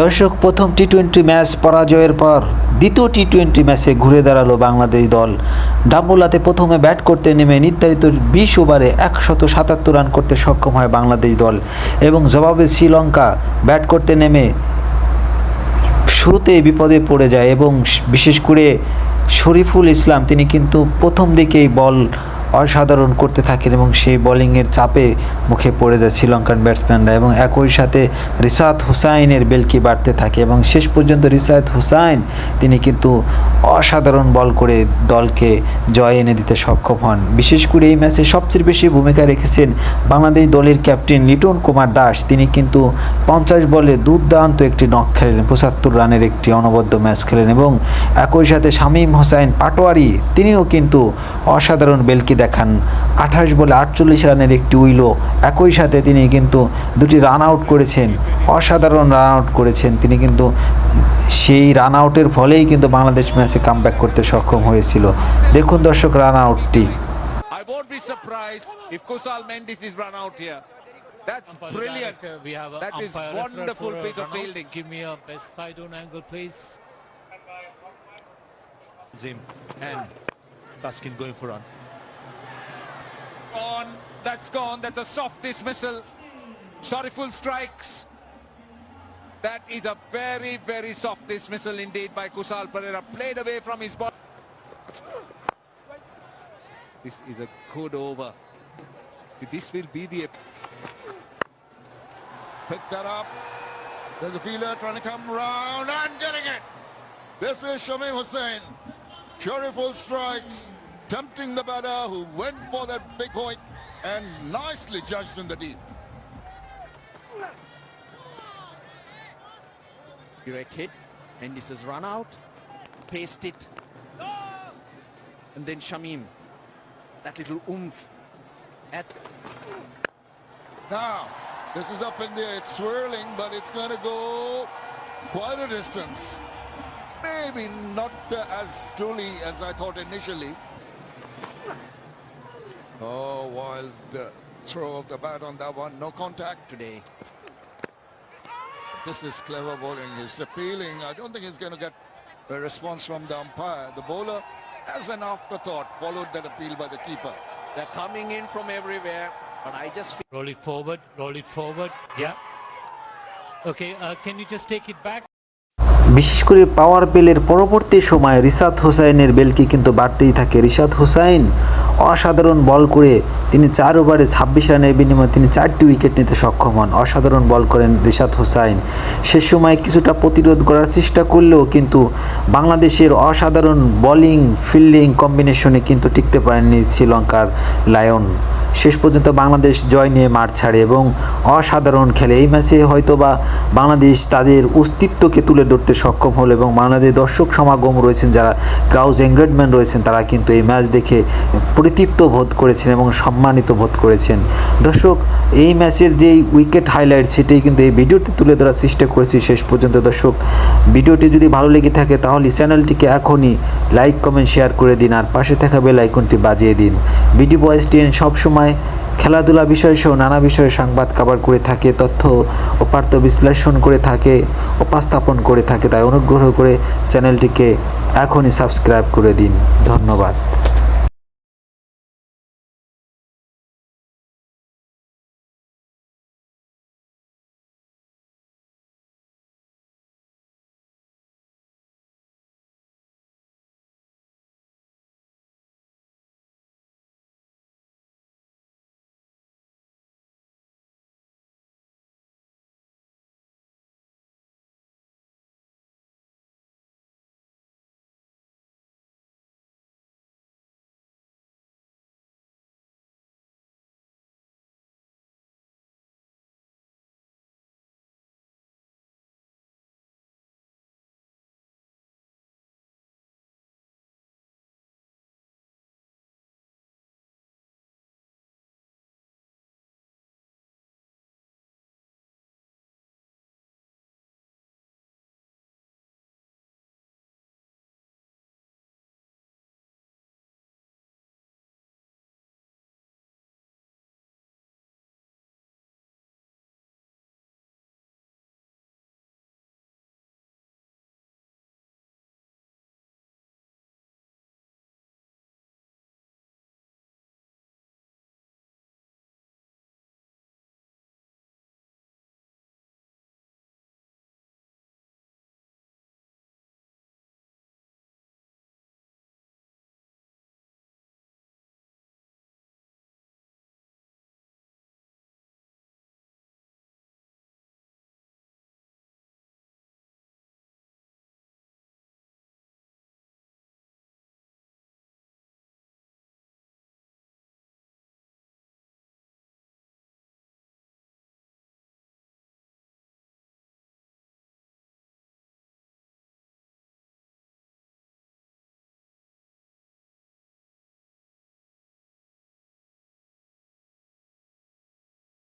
দর্শক, প্রথম টি-20 ম্যাচ পরাজয়ের পর দ্বিতীয় টি-20 ম্যাচে ঘুরে দাঁড়ালো বাংলাদেশ দল। ডাম্বুলাতে প্রথমে ব্যাট করতে নেমে নির্ধারিত 20 ওভারে 177 রান করতে সক্ষম হয় বাংলাদেশ দল এবং জবাবে শ্রীলঙ্কা ব্যাট করতে নেমে শুরুতেই বিপদে পড়ে যায় এবং বিশেষ করে শরীফুল ইসলাম তিনি কিন্তু প্রথম দিকেই বল অসাধারণ করতে থাকেন এবং সেই বোলিংয়ের চাপে মুখে পড়ে যায় শ্রীলঙ্কান ব্যাটসম্যানরা এবং একই সাথে রিশাদ হুসাইনের বেলকি বাড়তে থাকে এবং শেষ পর্যন্ত রিশাদ হুসাইন তিনি কিন্তু অসাধারণ বল করে দলকে জয় এনে দিতে সক্ষম হন। বিশেষ করে এই ম্যাচে সবচেয়ে বেশি ভূমিকা রেখেছেন বাংলাদেশ দলের ক্যাপ্টেন লিটন কুমার দাস। তিনি কিন্তু 50 বলে দুর্দান্ত একটি নক খেলেন, 75 রানের একটি অনবদ্য ম্যাচ খেলেন এবং একই সাথে শামীম হোসেন পাটোয়ারি তিনিও কিন্তু অসাধারণ বেলকি দেখান। 28 বলে 48 রানের একটি উইলো, একই সাথে তিনি কিন্তু দুটি রান আউট করেছেন, অসাধারণ রান আউট করেছেন। তিনি কিন্তু সেই রান আউটের ফলেই কিন্তু বাংলাদেশ ম্যাচে কামব্যাক করতে সক্ষম হয়েছিল। দেখুন দর্শক run আউটটি। I won't be surprised if Kusal Mendis is run out here. That's brilliant. That is wonderful piece of fielding. Give me a best side on angle, please. Zim and Baskin going for runs. On, that's gone. That's a soft dismissal. Shariful strikes. That is a very, very soft dismissal indeed by Kusal Perera. Played away from his ball. This is a good over. This will be the... Pick that up. There's a fielder trying to come round and getting it. This is Shamim Hussain. Full strikes, tempting the batter who went for that big hoik and nicely judged in the deep. Direct hit, and this is run out, paste it, and then Shamim, that little oomph. Now, this is up in the air, it's swirling, but it's going to go quite a distance. Maybe not as truly as I thought initially. Oh, wild throw of the bat on that one, no contact Today, This is clever bowling. He's appealing. I don't think he's going to get a response from the umpire. The bowler, as an afterthought, followed that appeal by the keeper. they're coming in from everywhere, but I just feel Roll it forward. Yeah. Okay, can you just take it back? বিশেষ করে পাওয়ার প্লের পরবর্তী সময়ে রিশাদ হোসাইনের বেলকি কিন্তু বাড়তেই থাকে। রিশাদ হোসাইন অসাধারণ বল করে তিনি 4 ওভারে 26 রানের বিনিময়ে তিনি 4টি উইকেট নিতে সক্ষম হন। অসাধারণ বল করেন রিশাদ হোসাইন। শেষ সময় কিছুটা প্রতিরোধ করার চেষ্টা করলেও কিন্তু বাংলাদেশের অসাধারণ বোলিং ফিল্ডিং কম্বিনেশনে কিন্তু টিকতে পারেননি শ্রীলঙ্কার লায়ন। শেষ পর্যন্ত বাংলাদেশ জয় নিয়ে মাঠ ছাড়ে এবং অসাধারণ খেলে। এই ম্যাচে হয়তোবা বাংলাদেশ তাদের অস্তিত্বকে তুলে ধরতে সক্ষম হলো এবং বাংলাদেশ দর্শক সমাগম রয়েছেন, যারা ক্রাউজ এঙ্গেজমেন্ট রয়েছেন, তারা কিন্তু এই ম্যাচ দেখে পরিতৃপ্ত বোধ করেছেন এবং সম্মানিত বোধ করেছেন। দর্শক, এই ম্যাচের যেই উইকেট হাইলাইট সেটাই কিন্তু এই ভিডিওতে তুলে ধরার চেষ্টা করেছি শেষ পর্যন্ত। দর্শক, ভিডিওটি যদি ভালো লেগে থাকে তাহলে চ্যানেলটিকে এখনই লাইক কমেন্ট শেয়ার করে দিন আর পাশে থাকা বেল আইকনটি বাজিয়ে দিন। বিডি বয়েস টিএন সবসময় খেলাধুলা বিষয় সহ নানা বিষয়ে সংবাদ কভার করে থাকে, তথ্য ও পার্থ বিশ্লেষণ করে থাকে, উপস্থাপন করে থাকে। তাই অনুগ্রহ করে চ্যানেলটিকে এখনই সাবস্ক্রাইব করে দিন। ধন্যবাদ।